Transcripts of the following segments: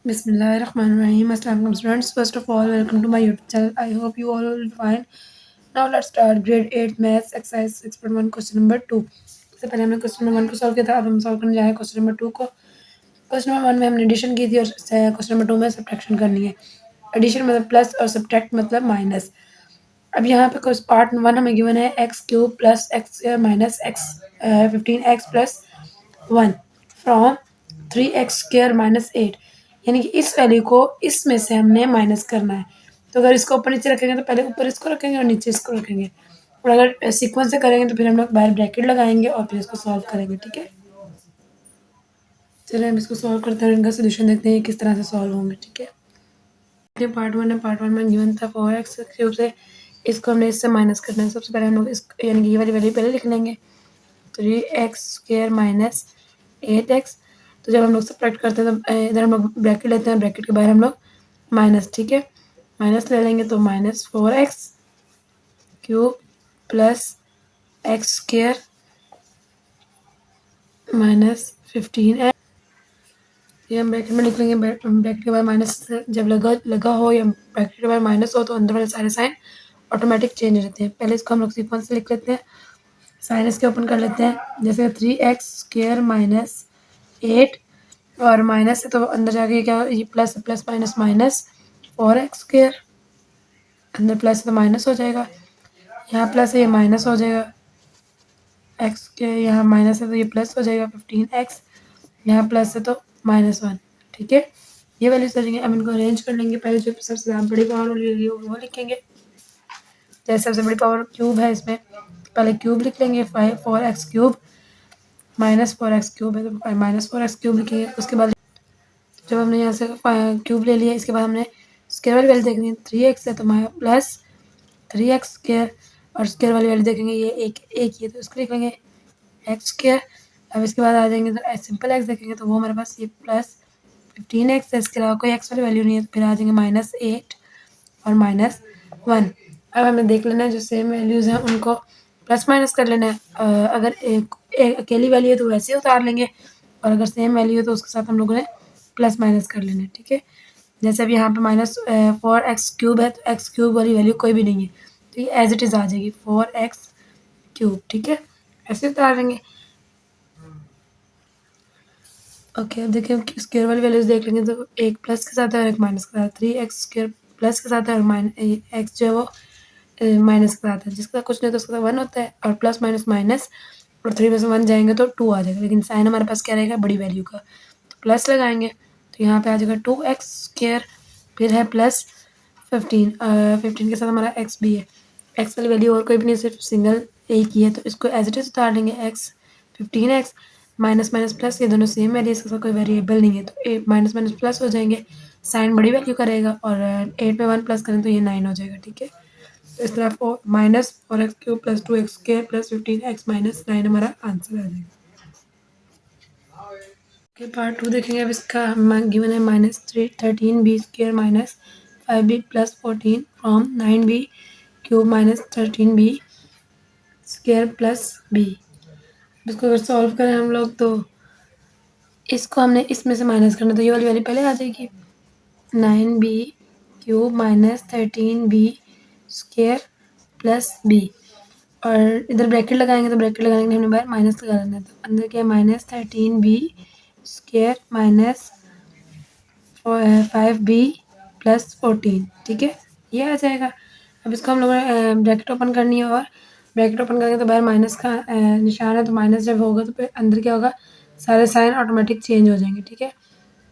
Bismillahirrahmanirrahim. Assalamualaikum students. First of all, welcome to my YouTube channel. I hope you all will fine. Now let's start grade 8 maths exercise 6.1 question number 2. इससे पहले हमने question number 1 को solve किया था, अब हम solve करने जा रहे हैं क्वेश्चन नंबर 2 को। क्वेश्चन नंबर 1 में हमने एडिशन की थी और क्वेश्चन नंबर 2 में सब्ट्रैक्शन करनी है। एडिशन मतलब प्लस और सब्ट्रैक्ट मतलब माइनस। अब यहाँ पे कुछ पार्ट 1 हमें गिवन है x cube plus x minus x 15x plus 1 from 3x square minus 8, यानी कि इस वैल्यू को इसमें से हमने माइनस करना है। तो अगर इसको ऊपर नीचे रखेंगे तो पहले ऊपर इसको रखेंगे और नीचे इसको रखेंगे, और अगर सीक्वेंस से करेंगे तो फिर हम लोग बाहर ब्रैकेट लगाएंगे और फिर इसको सॉल्व करेंगे। ठीक है, चलिए हम इसको सॉल्व करते हैं और इनका सोल्यूशन देखते हैं किस तरह से सॉल्व होंगे। ठीक है, पार्ट 1 है, पार्ट 1 में गिवन था 4x क्यूब से, इसको हमने इससे माइनस करना है। सबसे पहले हम लोग इस यानी कि ये वाली वैल्यू पहले लिख लेंगे, 3x स्क्वायर माइनस 8x। तो जब हम लोग सब्ट्रैक्ट करते हैं तो इधर हम लोग ब्रैकेट लेते हैं, ब्रैकेट के बाहर हम लोग माइनस, ठीक है, माइनस ले लेंगे तो minus 4x cube plus x square minus 15x। ये हम ब्रैकेट में लिख लेंगे, ब्रैकेट के बाद माइनस जब लगा हो या ब्रैकेट के बाद माइनस हो तो अंदर वाले सारे साइन ऑटोमेटिक चेंज हो जाते हैं। पहले इसको हम लोग सीक्वेंस से लिख लेते हैं, साइन इसके ओपन कर लेते हैं, जैसे 3x स्क्वायर माइनस 8 और माइनस है तो अंदर जाके क्या ये plus plus minus minus 4x square, अंदर प्लस है तो माइनस हो जाएगा, यहाँ प्लस है ये माइनस हो जाएगा, एक्स के यहाँ माइनस है तो ये प्लस हो जाएगा 15x, यहाँ प्लस है तो -1। ठीक है, ये वैल्यूज करेंगे। अब इनको अरेंज कर लेंगे। पहले जो सबसे ज़्यादा बड़ी पावर वाली वैल्यू होगी वो लिखेंगे, जैसे सबसे बड़ी पावर क्यूब है इसमें, पहले क्यूब लिख लेंगे, 4x cube minus 4x cube है तो माइनस 4x क्यूब लिखेंगे। उसके बाद जब हमने यहाँ से क्यूब ले लिया, इसके बाद हमने स्क्वायर वाली वैल्यू देखनी है, 3x है तो प्लस 3x स्क्वायर, और स्क्वायर वाली वैल्यू देखेंगे ये एक ही है तो इसको लिख लेंगे एक्स स्क्वायर। अब इसके बाद आ जाएंगे तो सिंपल एक्स देखेंगे तो वो हमारे पास ये प्लस 15x है, इसके अलावा कोई एक्स वाली वैल्यू नहीं है तो फिर आ जाएंगे -8 और -1। अब हमें देख लेना है जो सेम वैल्यूज़ हैं उनको प्लस माइनस कर लेना है। अगर एक अकेली वैल्यू है तो वैसे ही उतार लेंगे, और अगर सेम वैल्यू है तो उसके साथ हम लोगों ने प्लस माइनस कर लेना है। ठीक है, जैसे अभी यहाँ पे -4x क्यूब है तो एक्स क्यूब वाली वैल्यू कोई भी नहीं है तो ये एज इट इज़ आ जाएगी 4x क्यूब। ठीक है, ऐसे उतार लेंगे। ओके, अब देखिए स्क्वायर वाली वैल्यूज देख लेंगे तो एक प्लस के साथ है और एक माइनस के साथ। 3x स्क्वायर प्लस के साथ है और एक्स जो है वो माइनस के साथ है, जिसका कुछ नहीं तो उसका 1 होता है, और प्लस माइनस माइनस, और 3 में से 1 जाएंगे तो 2 आ जाएगा, लेकिन साइन हमारे पास क्या रहेगा बड़ी वैल्यू का, तो प्लस लगाएंगे तो यहाँ पे आ जाएगा 2x स्क्वायर, फिर है प्लस 15 के साथ हमारा x भी है, x वाली वैल्यू और कोई भी नहीं, सिर्फ सिंगल एक ही है तो इसको एज इट इज उतार लेंगे, x 15x minus minus plus, ये दोनों सेम वैल्यू, इसका कोई वेरिएबल नहीं है तो माइनस माइनस प्लस हो जाएंगे, साइन बड़ी वैल्यू का रहेगा, और 8 में 1 प्लस करें तो ये 9 हो जाएगा। ठीक है, तो इस तरह -4x cube plus 2x square plus 15x minus 9 हमारा आंसर आ जाएगा। ओके, पार्ट 2 देखेंगे। अब इसका गिवन है -13b square minus 5b plus 14 from 9b cube minus 13b square plus b। इसको अगर सॉल्व करें हम लोग तो इसको हमने इसमें से माइनस करना, तो ये वाली वैल्यू पहले आ जाएगी, 9b cube minus 13b square plus b, और इधर ब्रैकेट लगाएंगे तो ब्रैकेट लगाने के लिए हमने बाहर माइनस लगा देना है, तो अंदर क्या है -13b square minus 5b plus 14। ठीक है, ये आ जाएगा। अब इसको हम लोग ब्रैकेट ओपन करनी है, और ब्रैकेट ओपन करेंगे तो बाहर माइनस का निशान है, तो माइनस जब होगा तो फिर अंदर क्या होगा, सारे साइन ऑटोमेटिक चेंज हो जाएंगे। ठीक है,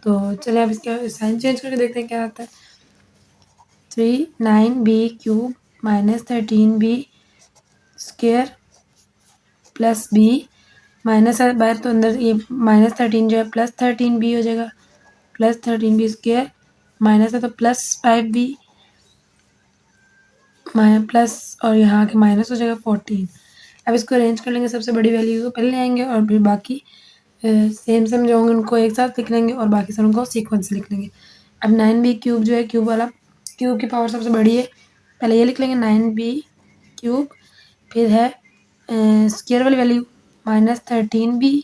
तो चलिए अब इसका साइन चेंज करके देखते हैं क्या आता है। 9b cube minus 13b square plus b, minus है बाहर तो अंदर ये -13 जो है प्लस 13b हो जाएगा, प्लस 13b स्क्वायर, माइनस है तो प्लस 5b प्लस, और यहाँ के माइनस हो जाएगा 14। अब इसको अरेंज कर लेंगे, सबसे बड़ी वैल्यू को पहले ले आएंगे और फिर बाकी सेम सेम जो होंगे उनको एक साथ लिख लेंगे और बाकी सब उनको सीक्वेंस से लिख लेंगे। अब 9b क्यूब जो है, क्यूब वाला क्यूब की पावर सबसे बड़ी है, पहले ये लिख लेंगे 9b क्यूब, फिर है स्क्वायर वाली वैल्यू -13b,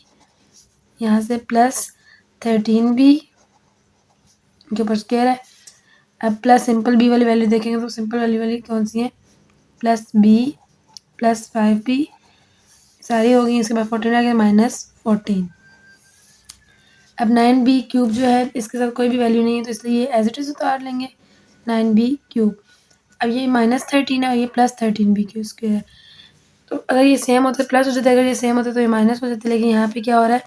यहाँ से प्लस 13b इनके ऊपर स्क्वायर है। अब प्लस सिंपल बी वाली वैल्यू देखेंगे तो सिंपल वाली वैल्यू कौन सी है, प्लस बी प्लस 5b सारी होगी। इसके बाद 14 आ गया -14। अब 9b³ जो है इसके साथ कोई भी वैल्यू नहीं है तो इसलिए ये एज इट इज़ उतार लेंगे 9b³। अब ये -13 है और ये +13b³²। तो अगर ये सेम होता है प्लस हो जाता है, अगर ये सेम होता है तो ये माइनस हो जाता है। लेकिन यहाँ पे क्या हो रहा है,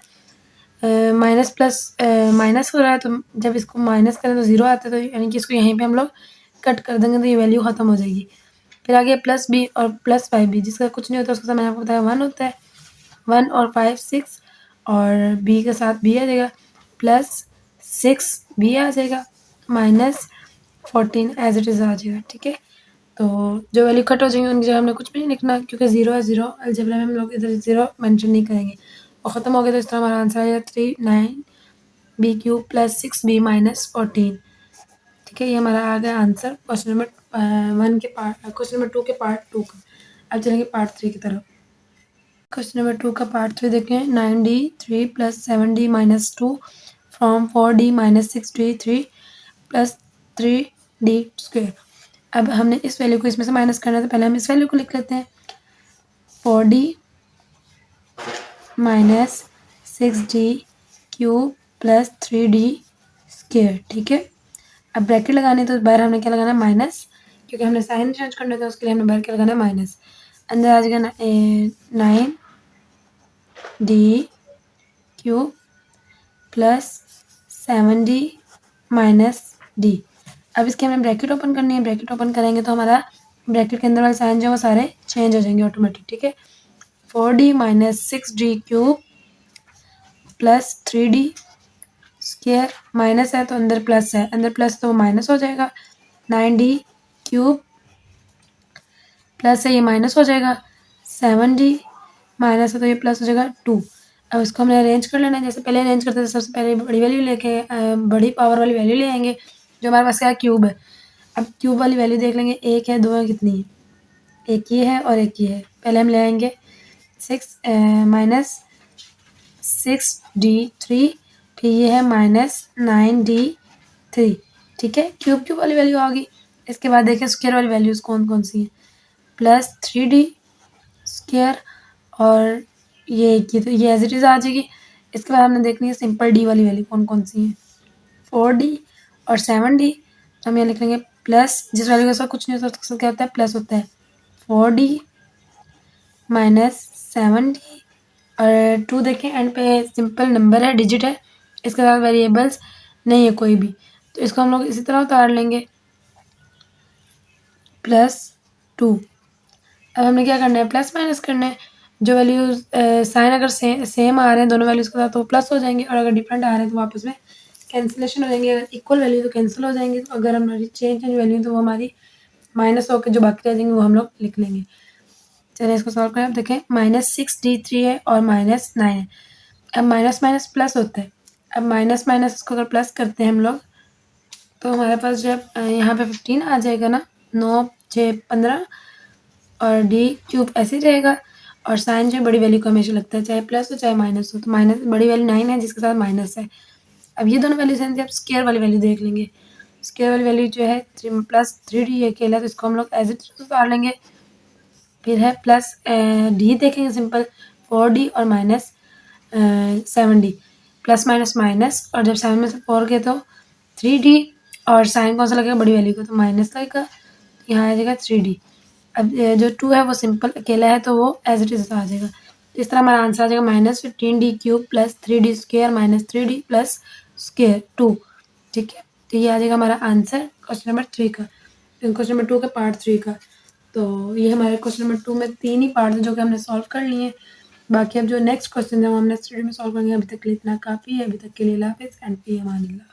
माइनस प्लस माइनस हो रहा है, तो जब इसको माइनस करें तो 0 आता है, तो यानी कि इसको यहीं पे हम लोग कट कर देंगे तो ये वैल्यू ख़त्म हो जाएगी। फिर आगे प्लस बी और प्लस 5b, जिसका कुछ नहीं होता उसके साथ मैंने आपको बताया 1 होता है। 1 और 5 6 और बी के साथ बी आ जाएगा, प्लस 6b आ जाएगा, -14 एज इट इज़ आ जाएगा। ठीक है, तो जो वैल्यू कट हो जाएंगे उनकी जगह हमने कुछ भी नहीं लिखना, क्योंकि 0 है 0, अलजेब्रा में हम लोग इधर 0 मेंशन नहीं करेंगे और ख़त्म हो गया। तो इस तरह हमारा आंसर आ जाएगा 39b³ + 6b - 14। ठीक है, ये हमारा आ गया आंसर क्वेश्चन नंबर 1 के पार्ट, क्वेश्चन नंबर 2 के पार्ट 2 का। अब चलेंगे पार्ट 3 की तरफ। क्वेश्चन नंबर 2 का पार्ट 3 देखें। 9d³ + 7d - 2 from 4d - 6d3 + 3d²। अब हमने इस वैल्यू को इसमें से माइनस करना है, तो पहले हम इस वैल्यू को लिख लेते हैं 4d - 6d³ + 3d²। ठीक है, अब ब्रैकेट लगानी है तो बाहर हमने क्या लगाना है, माइनस, क्योंकि हमने साइन चेंज करना था उसके लिए हमने बाहर क्या लगाना है, माइनस। अंदर आ जाएगा 9d³ + 7d - d। अब इसके हमें ब्रैकेट ओपन करनी है। ब्रैकेट ओपन करेंगे तो हमारा ब्रैकेट के अंदर वाले साइन जो है वो सारे चेंज हो जाएंगे ऑटोमेटिक। ठीक है, 4d - 6d³ + 3d² माइनस है तो अंदर प्लस है, अंदर प्लस तो माइनस हो जाएगा। 9d³ प्लस है, ये माइनस हो जाएगा। 7d माइनस है तो ये प्लस हो जाएगा 2। अब इसको हमने अरेंज कर लेना है जैसे पहले अरेंज करते थे। सबसे पहले बड़ी वैल्यू लेके बड़ी पावर वाली वैल्यू ले आएंगे जो हमारे पास क्या है, क्यूब है। अब क्यूब वाली वैल्यू देख लेंगे, 1 है 2 है, कितनी है, एक ये है और एक ये है। पहले हम ले आएंगे 6 -6d3, फिर ये है -9d3। ठीक है, क्यूब वाली वैल्यू आ गई। इसके बाद देखें स्क्वायर वाली वैल्यूज़ कौन कौन सी हैं, +3d² और ये तो ये एज इट इज़ आ जाएगी। इसके बाद हमने देखनी है सिंपल डी वाली वैल्यू कौन कौन सी है, 4d और 7d। तो हम यहाँ लिख लेंगे प्लस, जिस वैल्यू के साथ कुछ नहीं होता उसके साथ क्या होता है, प्लस होता है। 4d - 7d और 2 देखें एंड पे सिंपल नंबर है, डिजिट है, इसके साथ वेरिएबल्स नहीं है कोई भी, तो इसको हम लोग इसी तरह उतार लेंगे +2। अब हमने क्या करना है, प्लस माइनस करना है। जो वैल्यूज साइन अगर सेम आ रहे हैं दोनों वैल्यूज़ के साथ तो प्लस हो जाएंगे, और अगर डिफरेंट आ रहे हैं तो आपस में कैंसिलेशन हो जाएंगे। अगर इक्वल वैल्यू तो कैंसिल हो जाएंगे, तो अगर हमारी चेंज वैल्यू तो वो हमारी माइनस होकर जो बाकी रह जाएंगे वो हम लोग लिख लेंगे। चलिए इसको सॉल्व करें। अब देखें -6d3 है और -9 है। अब माइनस माइनस प्लस होता है। अब माइनस माइनस इसको अगर प्लस करते हैं हम लोग तो हमारे पास जब यहाँ पे 15 आ जाएगा ना, 9 6 15 और d³ ऐसे ही रहेगा। और साइन जो बड़ी वैल्यू को हमेशा लगता है, चाहे प्लस हो चाहे माइनस हो। तो माइनस बड़ी वैल्यू 9 है जिसके साथ माइनस है। अब ये दोनों वैल्यू सेम थी, अब स्क्वायर वाली वैल्यू देख लेंगे। स्क्वायर वाली वैल्यू जो है +3d ये अकेला, तो इसको हम लोग एज इट इज उतार लेंगे। फिर है प्लस डी देखेंगे सिंपल, 4d और -7d, प्लस माइनस माइनस, और जब 7 में से 4 गए तो 3d, और साइन कौन सा लगेगा, बड़ी वैल्यू का, तो माइनस लगेगा, यहाँ आ जाएगा 3d। अब जो 2 है वो सिंपल अकेला है तो वो एज इट इज आ जाएगा। इस तरह हमारा आंसर आ जाएगा -15d³ + 3d² - 3d + 2। ठीक है, तो ये आ जाएगा हमारा आंसर क्वेश्चन नंबर 3 का, क्वेश्चन नंबर 2 का पार्ट 3 का। तो ये हमारे क्वेश्चन नंबर 2 में 3 ही पार्ट हैं जो कि हमने सॉल्व कर लिए हैं। बाकी अब जो नेक्स्ट क्वेश्चन है वो हम नेक्स्ट वीडियो में सॉल्व करेंगे। अभी तक के लिए इतना काफ़ी है। अभी तक के लिए अल्लाह हाफ़िज़ एंड फ़ी अमान अल्लाह।